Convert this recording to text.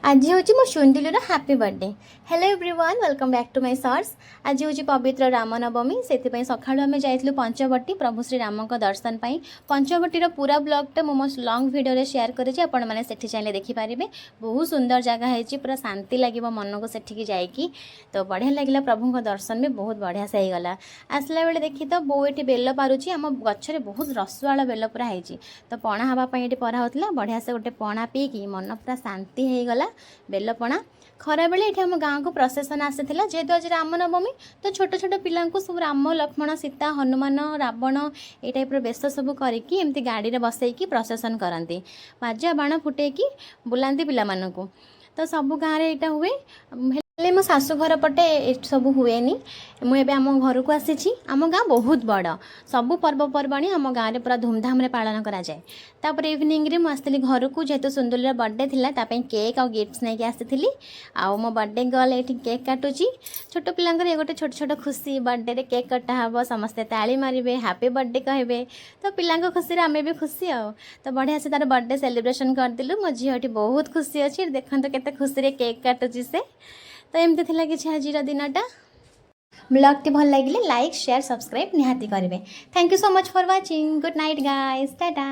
आज हूँ मो सुंदुलर happy birthday. Hello everyone, welcome back to my shorts. आज हूँ पवित्र रामनवमी से सकाळु आम जाइलु पंचवटी प्रभु श्री राम दर्शन पाई। पंचवटीर पूरा ब्लॉगटा मो लॉन्ग वीडियो शेयर करेछि, आपण माने सेठी चाइले देखि पारिबे। बहुत सुंदर जगह है, पूरा शांति लगे मन को सेठी जाइकी। तो बढ़िया लगिला, प्रभु दर्शन भी बहुत बढ़िया से गला। आसला बेले देखी तो बो ये बेल पारुची, आम गचरे बहुत रसवाला बेल पूरा है। तो पणा हाँवाई ये पढ़ा होता, बढ़िया से गोटे पणा पीकी मन पूरा शांति हो गला। बेलपणा खरा बेले ये आम गाँव को प्रसेसन आसाला, जेहेतु आज रामनवमी तो छोट छोट पिला सब राम लक्ष्मण सीता हनुमान रावण ये टाइप बेश सब करमती गाड़ी में बसईकी प्रसेसन करती, बाजा बाण फुटेकी बुलाती पिला। तो सब गाँव में यहाँ हुए, मो शाशु घर पटे सब हुए। मुझे आम घर को आसी, आम गाँ बहुत बड़, सबू पर्वपर्वाणी आम गाँव में पूरा धूमधाम पालन कराए। तापर इवनिंग रे मुझे घर को, जेहेतु सुंदुलर बर्थडे थिला, तापई केक और गिफ्ट्स नहीं आसी। आउ मो बर्थडे गर्ल ये केक काटुची, छोट पिलांकर ये गोटे छोट छोट खुशी, बर्थडे रे केक कटा हम, समस्ते ताली मारे, हैप्पी बर्थडे कहे। तो पिला खुशी आम भी खुशी आउ। तो बढ़िया से तार बर्थडे सेलिब्रेशन करदेलु। मो झीटी बहुत खुशी अच्छी, देखते केते खुशी केक काटुची से। तो एमती थिला कि आज दिनटा। ब्लॉग टी भल लगे लाइक शेयर सब्सक्राइब निहाती करेंगे। Thank you so much for watching. Good night guys, Tata.